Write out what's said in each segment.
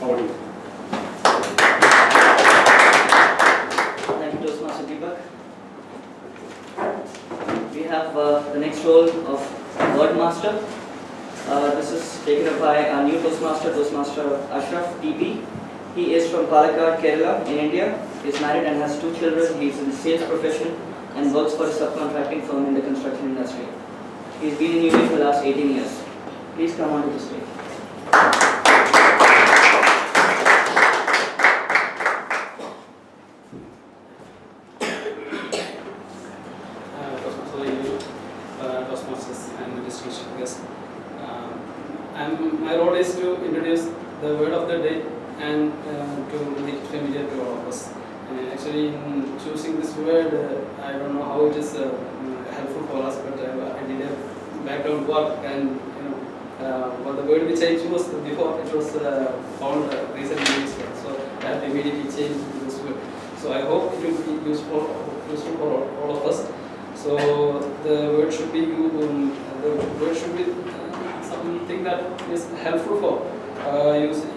How are you? Thank you, Toastmaster Deepak. We have the next role of Word Master. This is taken up by our new Toastmaster, Toastmaster Ashraf TP. He is from Palakkad, Kerala, in India. He is married and has 2 children. He is in the sales profession and works for a subcontracting firm in the construction industry. He has been in UAE for the last 18 years. Please come on to the stage. Toastmasters and distinguished guests. My role is to introduce the word of the day and to make it familiar to all of us. Actually, in choosing this word, I don't know how it is helpful for us, but I did a background work, and what the word which I chose before, it was found recently useful. So I have to immediately change this word. So I hope it will be useful for all of us. So the word should be something that is helpful for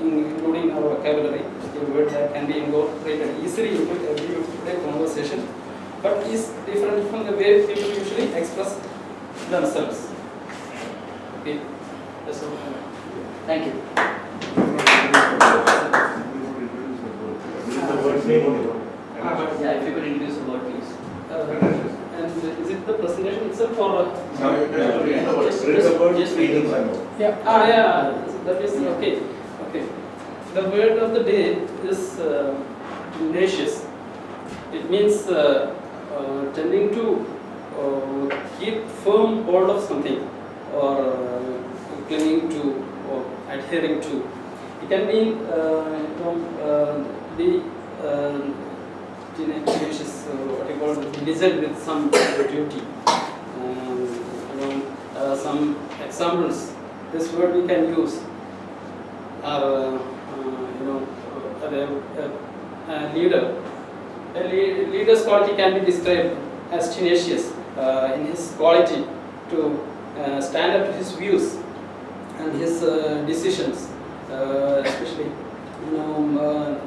including our vocabulary. A word that can be incorporated easily into everyday conversation, but is different from the way people usually express themselves. Okay, that's all. Thank you. Yeah, if you could introduce the word, please. And is it the presentation itself or? Just reading. Yeah. Yeah. That is okay. Okay. The word of the day is tenacious. It means tending to keep firm hold of something, or clinging to, or adhering to. It can mean be tenacious, what you call diligent with some duty. Some examples this word we can use are a leader. A leader's quality can be described as tenacious in his quality to stand up to his views and his decisions, especially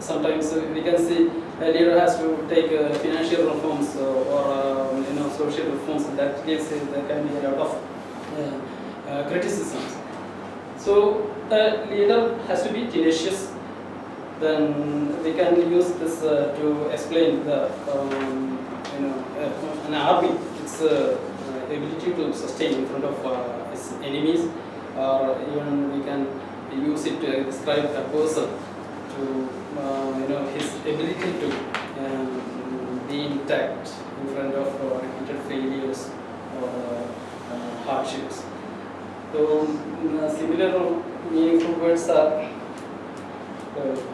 sometimes we can see a leader has to take financial reforms or social reforms. In that case, there can be a lot of criticisms. So a leader has to be tenacious. Then we can use this to explain the an army, its ability to sustain in front of its enemies, or even we can use it to describe a person to his ability to be intact in front of repeated failures or hardships. So similar meaningful words are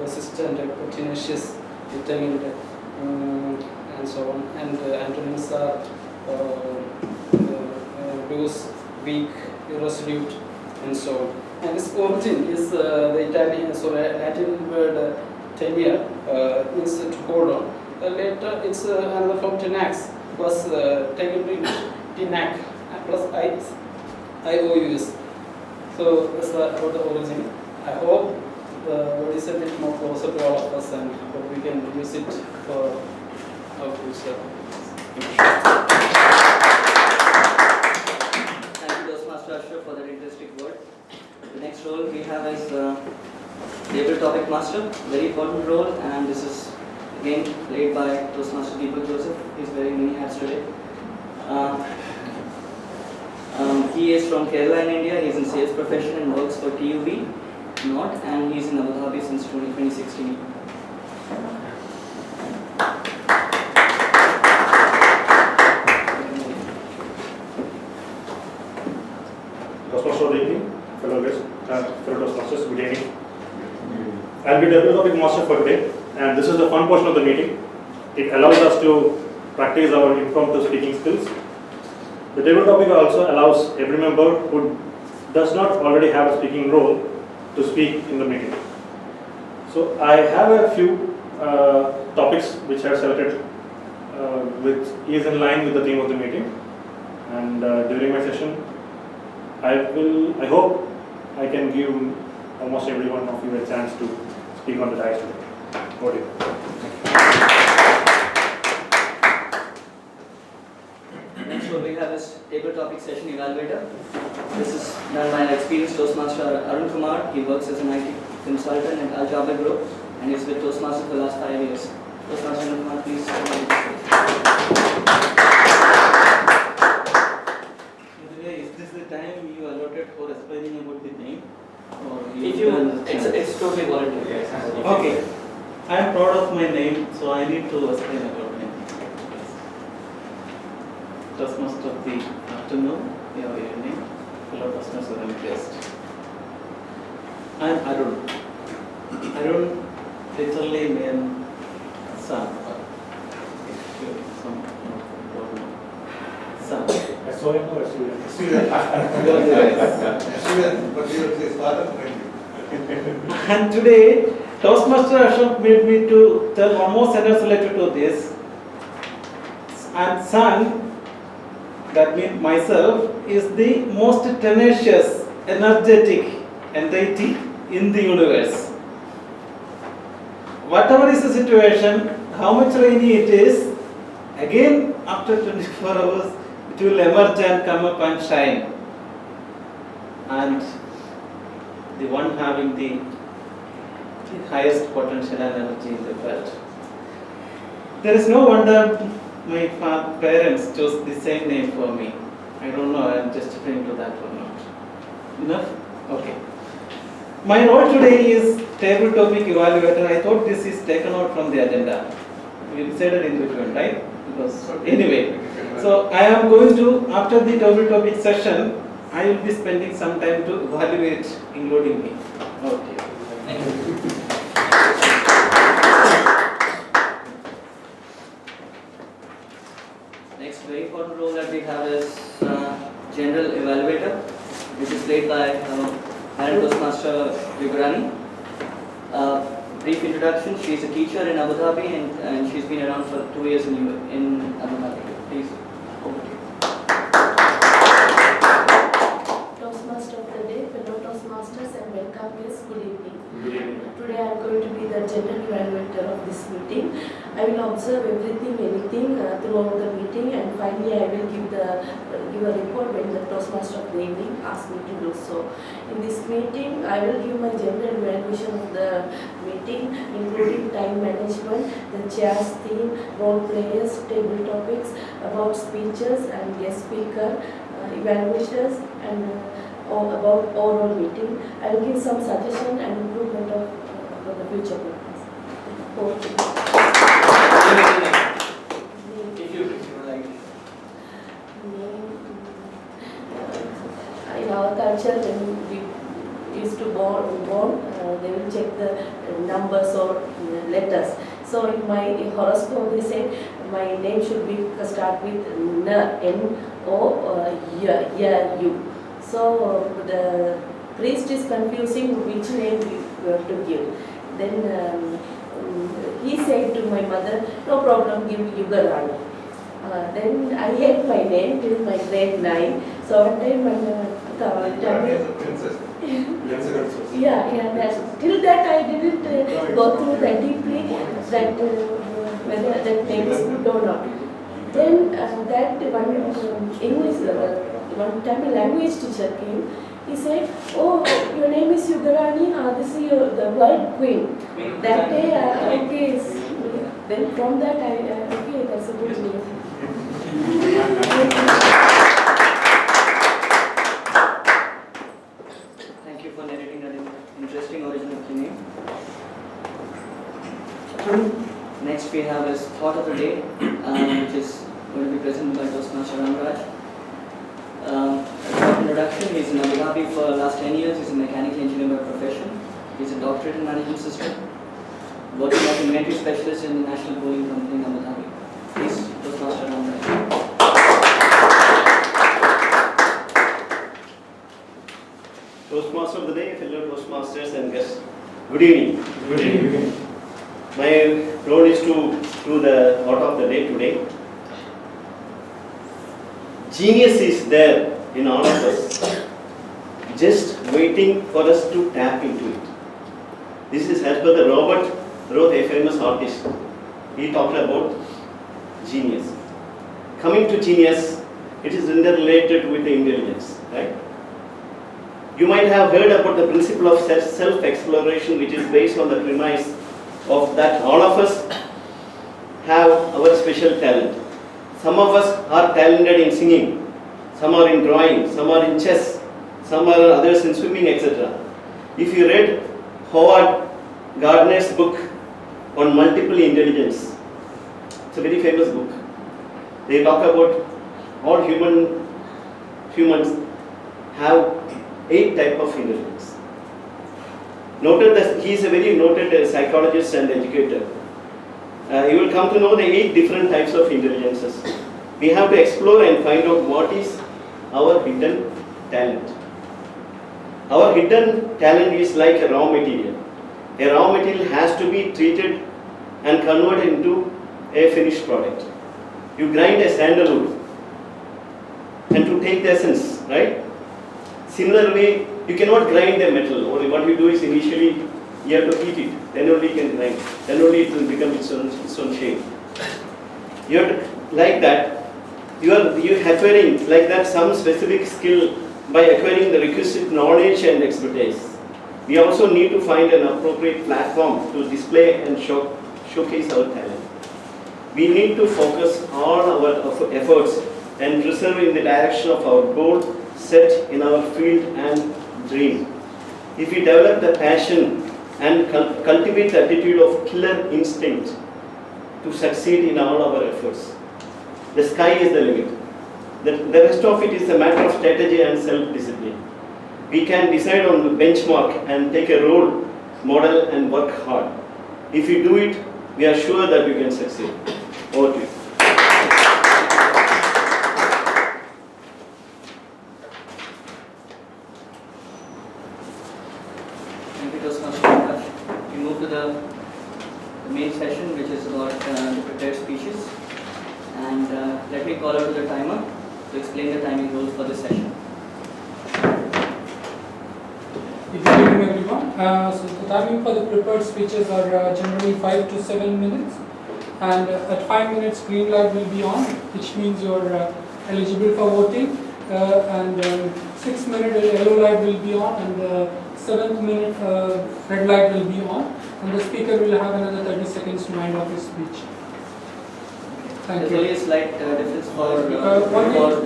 persistent, tenacious, determined, and so on. And antonyms are loose, weak, irresolute, and so on. And its origin is the Latin word tenere, means to hold on. Later, it's another from tenax, was taken to tenac plus IOUS. So that's about the origin. I hope the word is a bit more closer to all of us, and hope we can use it for our future. Thank you, Toastmaster Ashraf, for that interesting word. The next role we have is Table Topic Master, very important role, and this is again played by Toastmaster Deepak Joseph. He's wearing many hats today. He is from Kerala in India. He is in sales profession and works for TUV North, and he is in Abu Dhabi since 2016. Toastmaster, good evening, fellow guests, fellow Toastmasters, good evening. I'll be Table Topic Master for today, and this is the fun portion of the meeting. It allows us to practice our impromptu speaking skills. The table topic also allows every member who does not already have a speaking role to speak in the meeting. So I have a few topics which I have selected which is in line with the theme of the meeting, and during my session I hope I can give almost every one of you a chance to speak on the dais today. Over to you. Next what we have is table topic session evaluator. This is done by an experienced Toastmaster Arun Kumar. He works as an IT consultant at Al Jaber Group and he's with Toastmasters for the last 5 years. Toastmaster Arun Kumar, please. Is this the time you allotted for explaining about the name? Or If you, it's totally voluntary. Okay. I am proud of my name, so I need to explain about my name. Toastmaster of the afternoon, your evening, fellow Toastmasters and guests. I am Arun. Arun literally means son. Some don't know. Son. SON or SUN? But you say father. And today, Toastmaster Ashraf made me to tell one more sentence related to this. And son, that means myself, is the most tenacious, energetic entity in the universe. Whatever is the situation, how much rainy it is, again after 24 hours, it will emerge and come up and shine. And the one having the highest potential and energy in the world. There is no wonder my parents chose the same name for me. I don't know, I am justifying to that or not. Enough? Okay. My role today is table topic evaluator. I thought this is taken out from the agenda. We decided in between, right? Because anyway, so I am going to, after the table topic session, I will be spending some time to evaluate, including me. Okay. Thank you. Next very important role that we have is general evaluator, which is played by Madam Toastmaster Yugarani. Brief introduction: she is a teacher in Abu Dhabi and she's been around for 2 years in Abu Dhabi. Please, over to you. Toastmaster of the day, fellow Toastmasters and welcome guests, good evening. Good evening. Today I am going to be the general evaluator of this meeting. I will observe everything, anything throughout the meeting and finally I will give a report when the Toastmaster of the evening asks me to do so. In this meeting, I will give my general evaluation of the meeting, including time management, the chair's theme, role players, table topics, about speeches and guest speaker, evaluators, and about overall meeting. I will give some suggestion and improvement of the future plans. If you like. In our culture, when we used to born, they will check the numbers or letters. So in my horoscope, they say my name should be start with N-O-U. So the priest is confusing which name we have to give. Then he said to my mother, no problem, give Yugarani. Then I hate my name till my grade 9. So one time my Princess. till that I didn't go through that deeply that whether that name is good or not. Then that one English, one Tamil language teacher came. He said, oh, your name is Yugarani, this is the world queen. That day, okay, then from that okay, that's a good name. Thank you for narrating that interesting origin of the name. Next we have is thought of the day, which is going to be presented by Toastmaster Ramraj. Short introduction: he is in Abu Dhabi for the last 10 years. He is a mechanical engineer by profession. He is a doctorate in management system, working as inventory specialist in the National Bowling Company in Abu Dhabi. Please, Toastmaster Ramraj. Toastmaster of the day, fellow Toastmasters and guests. Good evening. Good evening. My role is to do the thought of the day today. Genius is there in all of us, just waiting for us to tap into it. This is as per the Robert wrote, a famous artist. He talked about genius. Coming to genius, it is interrelated with the intelligence, right? You might have heard about the principle of self-exploration, which is based on the premise of that all of us have our special talent. Some of us are talented in singing, some are in drawing, some are in chess, some are others in swimming, etc. If you read Howard Gardner's book on multiple intelligence, it's a very famous book. They talk about all humans have 8 types of intelligence. Noted that he is a very noted psychologist and educator. You will come to know the 8 different types of intelligences. We have to explore and find out what is our hidden talent. Our hidden talent is like a raw material. A raw material has to be treated and converted into a finished product. You grind a sandalwood and to take the essence, right? Similarly, you cannot grind a metal. Or what you do is initially you have to heat it, then only you can grind, then only it will become its own shape. You have to, like that, you are acquiring like that some specific skill by acquiring the requisite knowledge and expertise. We also need to find an appropriate platform to display and showcase our talent. We need to focus all our efforts and preserve in the direction of our goal set in our field and dream. If we develop the passion and cultivate the attitude of killer instinct to succeed in all our efforts, the sky is the limit. The rest of it is a matter of strategy and self-discipline. We can decide on the benchmark and take a role model and work hard. If we do it, we are sure that we can succeed. Over to you. Thank you, Toastmasters. We move to the main session, which is about the prepared speeches. And let me call out to the timer to explain the timing rules for this session. Good evening, everyone. So the timing for the prepared speeches are generally 5 to 7 minutes. And at 5 minutes, green light will be on, which means you're eligible for voting. And 6 minute yellow light will be on, and the 7th minute red light will be on. And the speaker will have another 30 seconds to wind up his speech. Thank There's you. only a slight difference for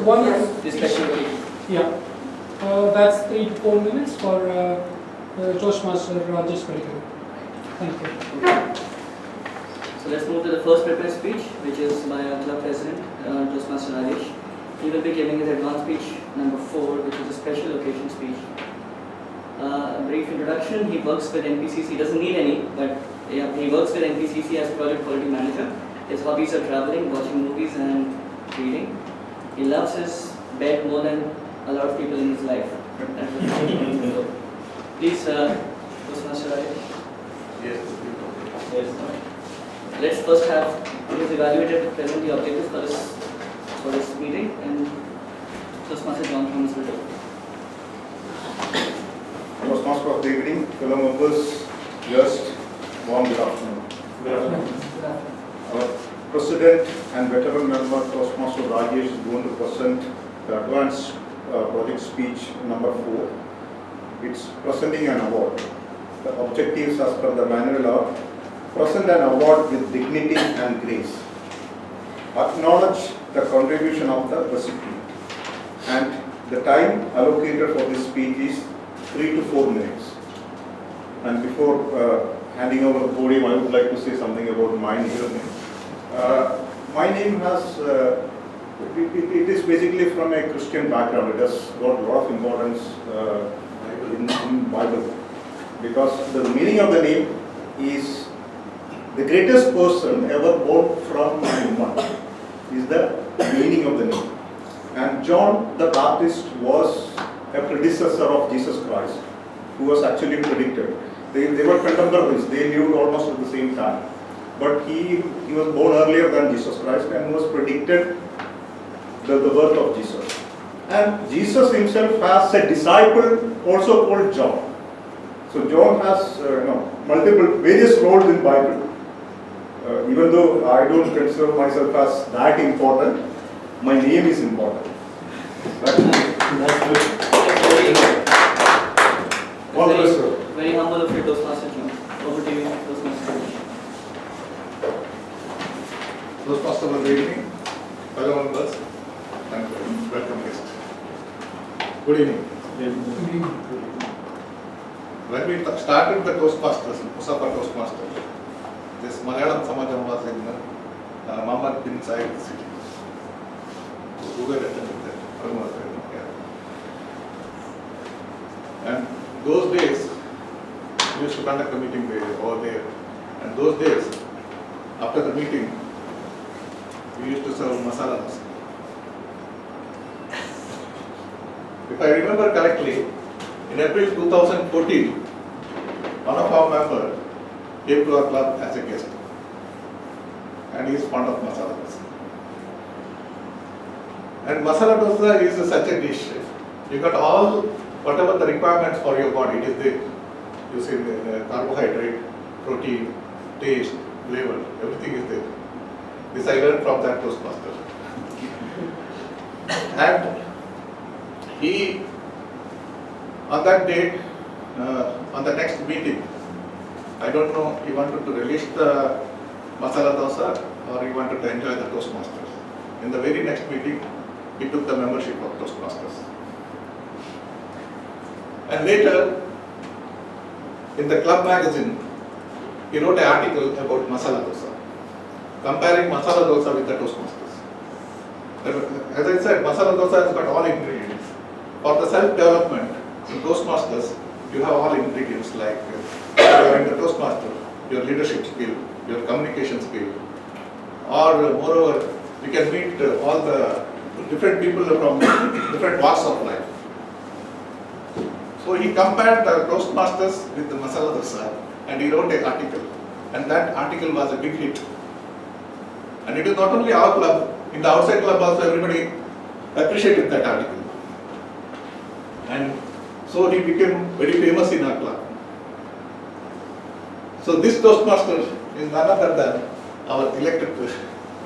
one is this special occasion. Yeah, that's 3 to 4 minutes for Toastmaster Rajesh Parikar. Thank you. So let's move to the first prepared speech, which is by our club president, Toastmaster Rajesh. He will be giving his advanced speech number 4, which is a special occasion speech. A brief introduction: he works with NPCC. He doesn't need any, but yeah, he works with NPCC as project quality manager. His hobbies are traveling, watching movies, and reading. He loves his bed more than a lot of people in his life. So, please, Toastmaster Rajesh. Yes. Let's first have his evaluated present the objectives for this meeting, and Toastmaster John Thomas will do. Toastmaster of the evening, fellow members, guests, warm good afternoon. Good afternoon. Our President and veteran member Toastmaster Rajesh is going to present the advanced project speech number 4. It's presenting an award. The objectives as per the manual are: present an award with dignity and grace, acknowledge the contribution of the recipient, and the time allocated for this speech is 3 to 4 minutes. And before handing over the podium, I would like to say something about my name. My name has, it is basically from a Christian background. It has got a lot of importance in Bible, because the meaning of the name is the greatest person ever born from a woman is the meaning of the name. And John the Baptist was a predecessor of Jesus Christ, who was actually predicted. They were contemporaries. They lived almost at the same time. But he was born earlier than Jesus Christ and was predicted the birth of Jesus. And Jesus himself has a disciple also called John. So John has various roles in Bible. Even though I don't consider myself as that important, my name is important. Right? That's very, All the rest, sir. very humble of you, Toastmaster John. Over to you, Toastmaster. Toastmaster, good evening, fellow members, and welcome guests. Good evening. When we started the Toastmasters, Mussafah Toastmasters, this Malayalam Samajam was in Mamad bin Said city. Who were attending that? And those days, we used to conduct a meeting over there. And those days, after the meeting, we used to serve masala dosa. If I remember correctly, in April 2014, one of our members came to our club as a guest, and he is fond of masala dosa. And masala dosa is such a dish. You got all, whatever the requirements for your body, it is there. You see the carbohydrate, protein, taste, flavor, everything is there. This I learned from that Toastmaster. And he, on that date, on the next meeting, I don't know, he wanted to release the masala dosa or he wanted to enjoy the Toastmasters. In the very next meeting, he took the membership of Toastmasters. And later, in the club magazine, he wrote an article about masala dosa, comparing masala dosa with the Toastmasters. As I said, masala dosa has got all ingredients. For the self-development in Toastmasters, you have all ingredients like you are in the Toastmaster, your leadership skill, your communication skill, or moreover, you can meet all the different people from different walks of life. So he compared the Toastmasters with the masala dosa and he wrote an article. And that article was a big hit. And it is not only our club, in the outside club also everybody appreciated that article. And so he became very famous in our club. So this Toastmaster is none other than our elected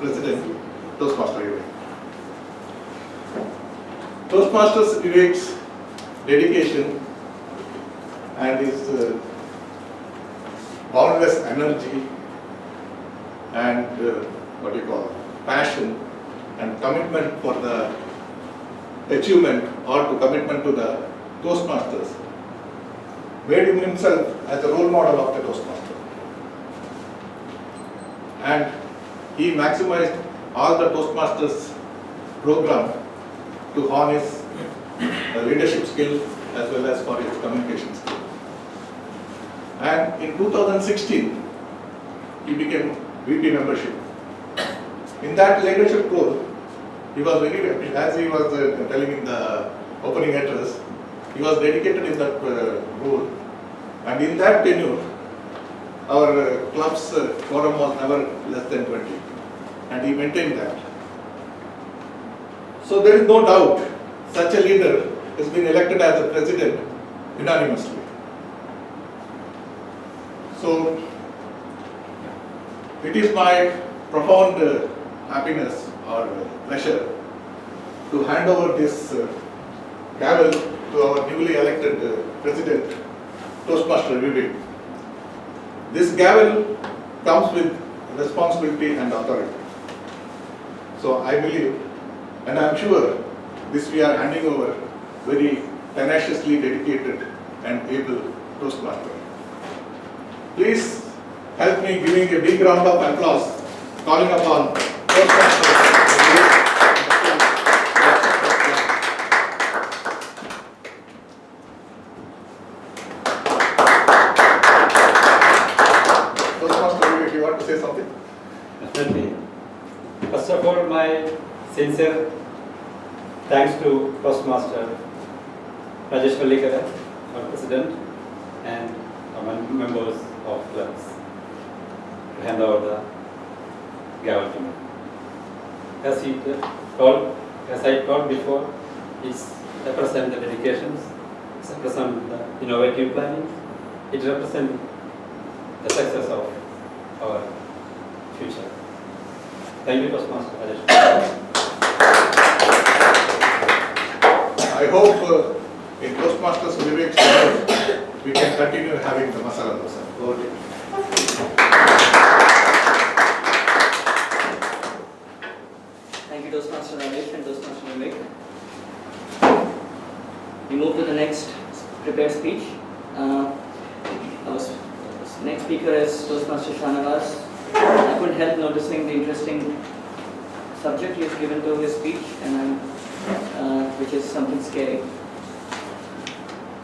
president, Toastmaster Vivek. Toastmasters Vivek's dedication and his boundless energy and passion and commitment for the achievement or to commitment to the Toastmasters made him himself as a role model of the Toastmaster. And he maximized all the Toastmasters program to hone his leadership skill as well as for his communication skill. And in 2016, he became VP membership. In that leadership role, he was very, as he was telling in the opening address, he was dedicated in that role. And in that tenure, our club's quorum was never less than 20. And he maintained that. So there is no doubt such a leader has been elected as a president unanimously. So it is my profound happiness or pleasure to hand over this gavel to our newly elected president, Toastmaster Vivek. This gavel comes with responsibility and authority. So I believe, and I am sure, this we are handing over very tenaciously dedicated and able Toastmaster. Please help me giving a big round of applause, calling upon Toastmaster. Toastmaster, you want to say something? Definitely. First of all, my sincere thanks to Toastmaster Rajesh Vallikara, our president, and our members of clubs to hand over the gavel to me. As I told before, is represent the dedications, represent the innovative planning, it represents the success of our future. Thank you, Toastmaster Rajesh. I hope in Toastmasters Vivek Center, we can continue having the masala dosa. Over to you. Thank you, Toastmaster Ramesh and Toastmaster Vivek. We move to the next prepared speech. Our next speaker is Toastmaster Shanavas. I couldn't help noticing the interesting subject he has given to his speech, and which is something scary.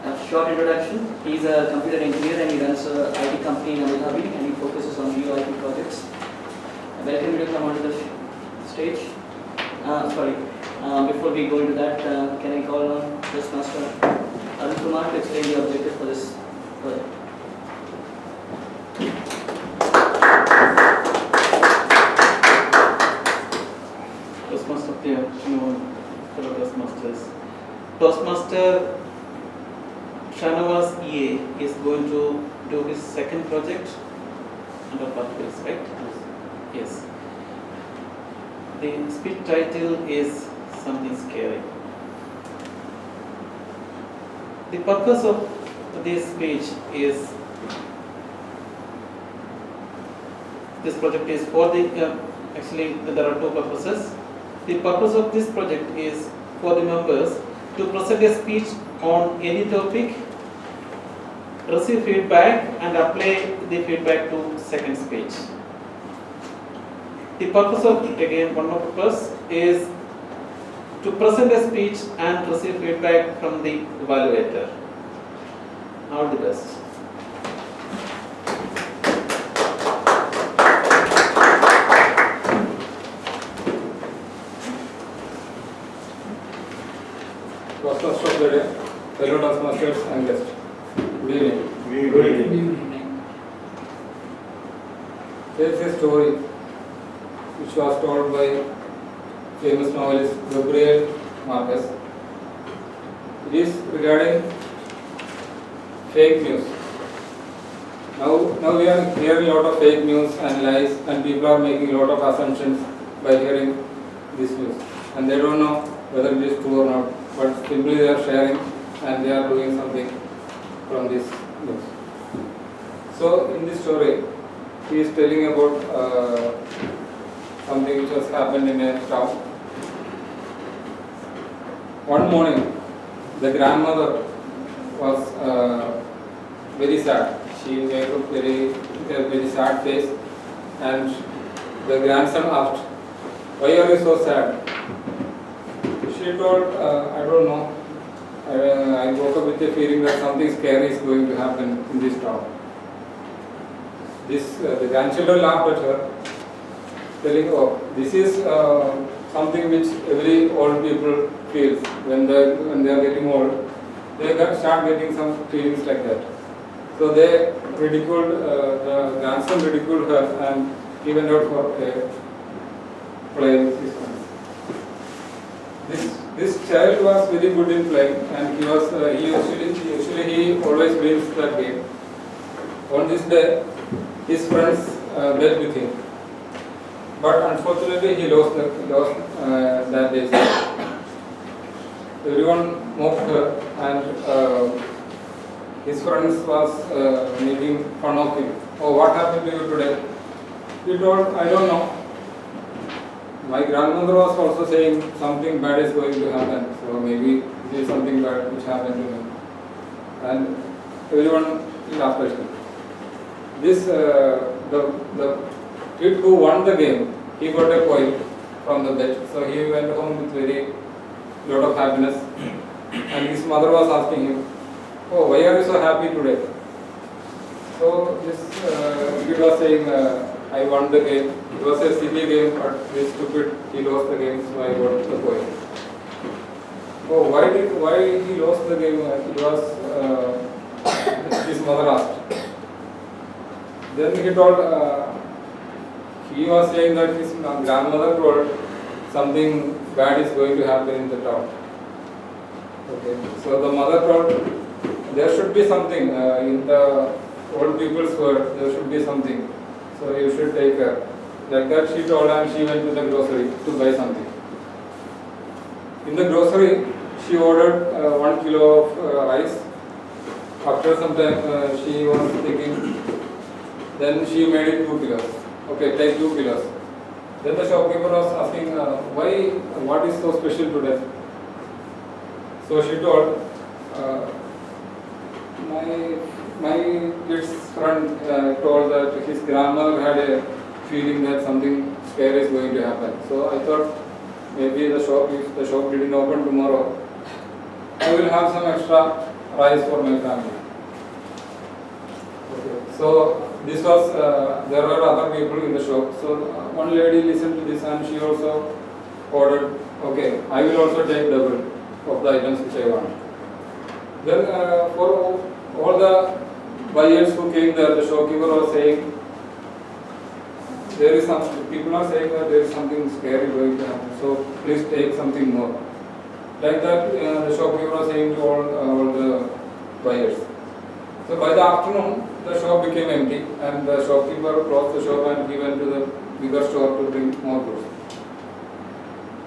A short introduction. He's a computer engineer and he runs an IT company in Abu Dhabi, and he focuses on new IT projects. I welcome you to come onto the stage. Before we go into that, can I call on Toastmaster Arun Kumar to explain the objective for this project? Toastmaster of the afternoon, fellow Toastmasters. Toastmaster Shanavas EA is going to do his second project under Pathways, right? Yes. The speech title is something scary. The purpose of this speech is, this project is for the, actually there are two purposes. The purpose of this project is for the members to present a speech on any topic, receive feedback and apply the feedback to second speech. The purpose of, again, one more purpose is to present a speech and receive feedback from the evaluator. All the best. Toastmasters of the day, fellow Toastmasters and guests. Good evening. Good evening. There is a story which was told by famous novelist Gabriel Marquez. It is regarding fake news. Now we are hearing a lot of fake news and lies, and people are making a lot of assumptions by hearing this news, and they don't know whether it is true or not, but simply they are sharing and they are doing something from this news. So in this story, he is telling about something which has happened in a town. One morning, the grandmother was very sad. She made a very sad face, and the grandson asked, "Why are you so sad?" She told, "I don't know. I woke up with a feeling that something scary is going to happen in this town." The grandchildren laughed at her, telling, "Oh, this is something which every old people feels when they are getting old. They start getting some feelings like that." So they ridiculed, the grandson ridiculed her, and he went out for a play with his friends. This child was very good in playing, and he usually he always wins that game. On this day, his friends bet with him, but unfortunately he lost that day. Everyone mocked her, and his friends was making fun of him. "Oh, what happened to you today?" He told, "I don't know. My grandmother was also saying something bad is going to happen, so maybe this is something bad which happened to me." And everyone laughed at him. The kid who won the game, he got a coin from the bet, so he went home with very lot of happiness. And his mother was asking him, "Oh, why are you so happy today?" So this kid was saying, "I won the game. It was a silly game, but this stupid, he lost the game, so I got the coin." "Oh, why he lost the game?" It was his mother asked. Then he told, he was saying that his grandmother told something bad is going to happen in the town. Okay, so the mother told, there should be something in the old people's word. There should be something. So you should take care. Like that she told, and she went to the grocery to buy something. In the grocery, she ordered 1 kilo of rice. After some time, she was thinking, then she made it 2 kilos. Okay, take 2 kilos. Then the shopkeeper was asking, why, what is so special today? So she told, my kid's friend told that his grandmother had a feeling that something scary is going to happen. So I thought maybe the shop, if the shop didn't open tomorrow, I will have some extra rice for my family. Okay. So this was, there were other people in the shop. So one lady listened to this and she also ordered, okay, I will also take double of the items which I want. Then for all the buyers who came there, the shopkeeper was saying, there is some, people are saying that there is something scary going to happen, so please take something more. Like that, the shopkeeper was saying to all the buyers. So by the afternoon, the shop became empty and the shopkeeper closed the shop and he went to the bigger store to bring more goods.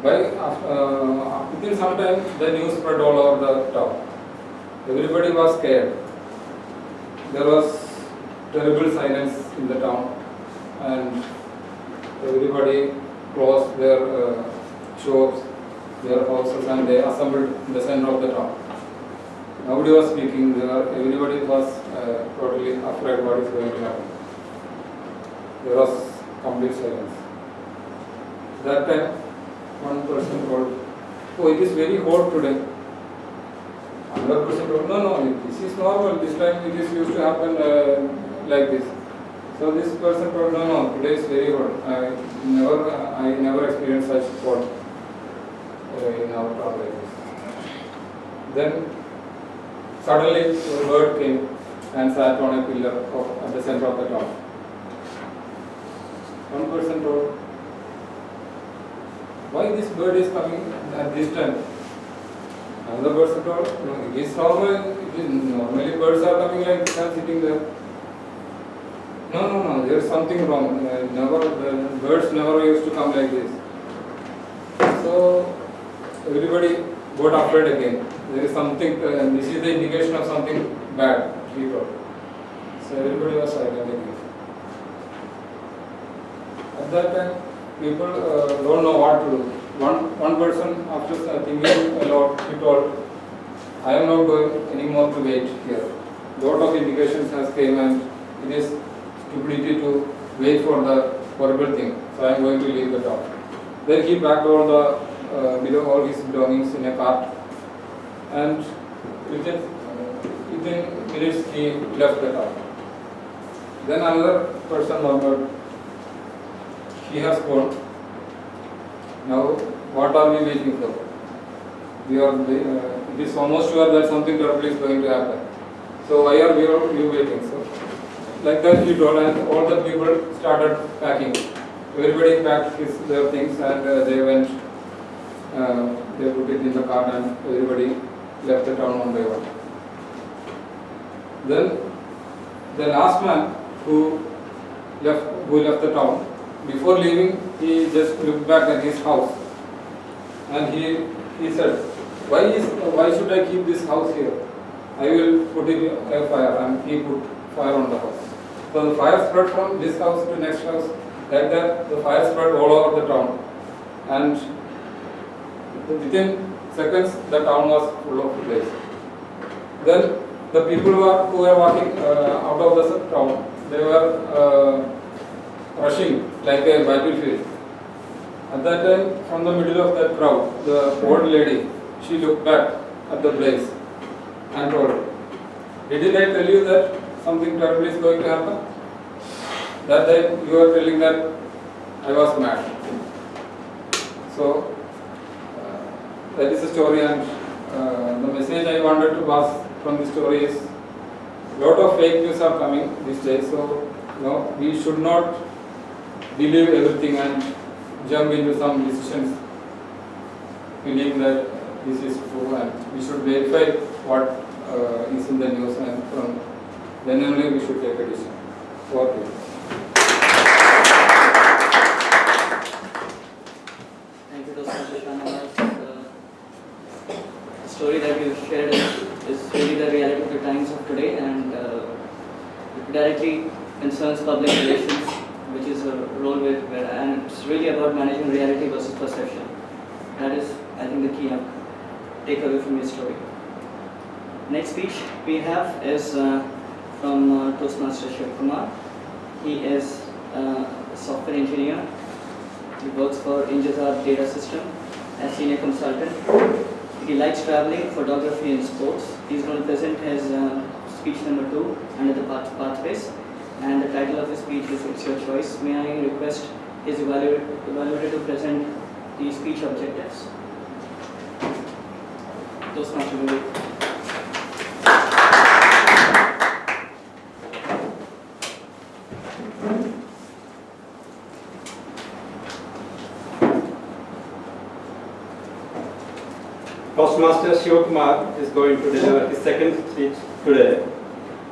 Within some time, the news spread all over the town. Everybody was scared. There was terrible silence in the town and everybody closed their shops, their houses, and they assembled in the center of the town. Nobody was speaking there, everybody was totally afraid what is going to happen. There was complete silence. That time, one person told, oh, it is very hot today. Another person told, no, this is normal, this time it is used to happen like this. So this person told, no, today is very hot. I never experienced such hot in our town like this. Then suddenly a bird came and sat on a pillar at the center of the town. One person told, why this bird is coming at this time? Another person told, no, it is normal. Normally birds are coming like this and sitting there. No, there is something wrong. The birds never used to come like this. So everybody got afraid again. There is something, this is the indication of something bad, he told. So everybody was silent again. At that time, people don't know what to do. One person, after thinking a lot, he told, I am not going anymore to wait here. Lot of indications has came and it is stupidity to wait for the horrible thing. So I am going to leave the town. Then he packed all his belongings in a cart and within minutes he left the town. Then another person murmured, he has gone. Now what are we waiting for? It is almost sure that something terrible is going to happen. So why are we waiting? So like that he told, and all the people started packing. Everybody packed their things and they went, they put it in the cart and everybody left the town one by one. Then the last man who left the town, before leaving he just looked back at his house and he said, why should I keep this house here? I will put it a fire, and he put fire on the house. So the fire spread from this house to next house. Like that, the fire spread all over the town. And within seconds, the town was full of blaze. Then the people who were walking out of the town, they were rushing like a battlefield. At that time, from the middle of that crowd, the old lady, she looked back at the blaze and told, didn't I tell you that something terrible is going to happen? That time you were telling that I was mad. So that is the story, and the message I wanted to pass from this story is, lot of fake news are coming these days, so we should not believe everything and jump into some decisions believing that this is true, and we should verify what is in the news, and from then only we should take a decision. What do you? Thank you, Toastmaster Shanawaz. The story that you shared is really the reality of the times of today, and it directly concerns public relations, which is a role and it's really about managing reality versus perception. That is, I think, the key takeaway from your story. Next speech we have is from Toastmaster Shivkumar. He is a software engineer. He works for Ingezar Data System as senior consultant. He likes traveling, photography and sports. He's going to present his speech number 2 under the pathways. And the title of his speech is It's Your Choice. May I request his evaluator to present the speech objectives? Toastmaster Vivek. Toastmaster Shivkumar is going to deliver his second speech today.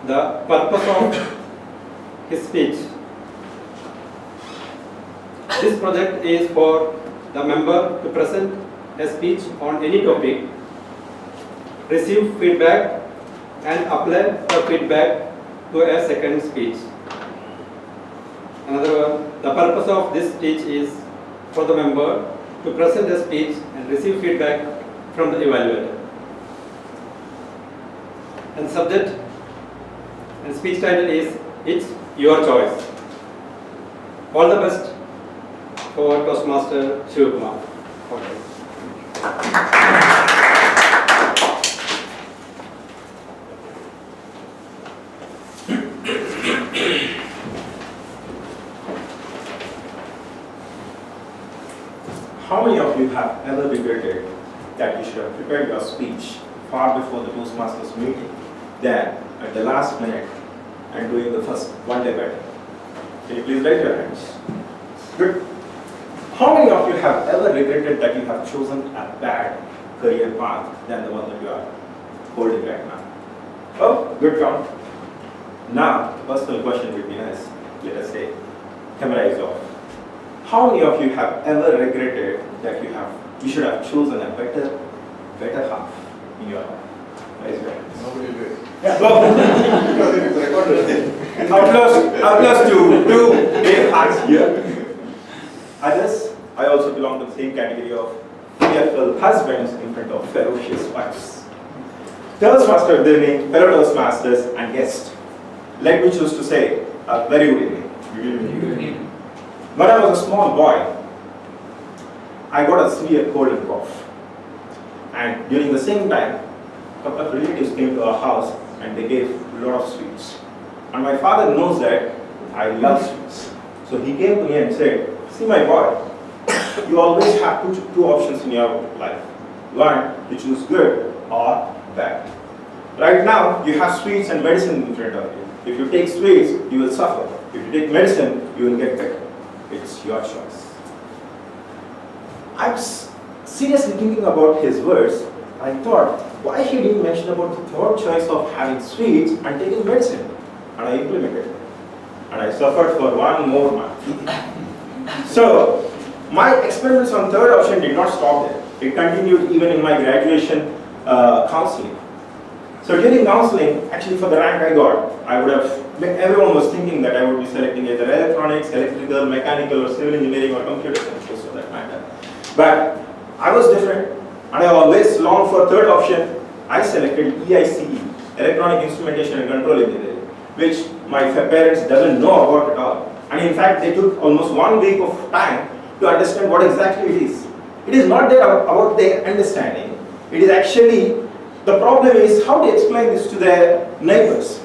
The purpose of his speech. This project is for the member to present a speech on any topic, receive feedback and apply the feedback to a second speech. Another one, the purpose of this speech is for the member to present a speech and receive feedback from the evaluator. And subject and speech title is It's Your Choice. All the best for Toastmaster Shivkumar. How many of you have ever regretted that you should have prepared your speech far before the Toastmasters meeting than at the last minute and doing the first one day better? Can you please raise your hands? Good. How many of you have ever regretted that you have chosen a bad career path than the one that you are holding right now? Oh, good count. Now, the personal question would be nice. Let us say, camera is off. How many of you have ever regretted that you should have chosen a better half in your life? Raise your hands. Nobody will. Yeah, well, because it is recorded. Applause to two brave hearts here. Others, I also belong to the same category of fearful husbands in front of ferocious wives. Toastmaster of the evening, fellow Toastmasters and guests, let me choose to say a very good evening. Good evening. When I was a small boy, I got a severe cold and cough. And during the same time, a couple of relatives came to our house and they gave a lot of sweets. And my father knows that I love sweets. So he came to me and said, see my boy, you always have two options in your life. One, to choose good or bad. Right now, you have sweets and medicine in front of you. If you take sweets, you will suffer. If you take medicine, you will get better. It's your choice. I was seriously thinking about his words. I thought, why he didn't mention about the third choice of having sweets and taking medicine? And I implemented it. And I suffered for 1 more month. So, my experiments on third option did not stop there. It continued even in my graduation counseling. So during counseling, actually for the rank I got, everyone was thinking that I would be selecting either electronics, electrical, mechanical, or civil engineering, or computer science, for that matter. But I was different, and I always longed for third option. I selected EICE, Electronic Instrumentation and Control Engineering, which my parents doesn't know about at all. And in fact, they took almost 1 week of time to understand what exactly it is. It is not that about their understanding. It is actually, the problem is how to explain this to their neighbors.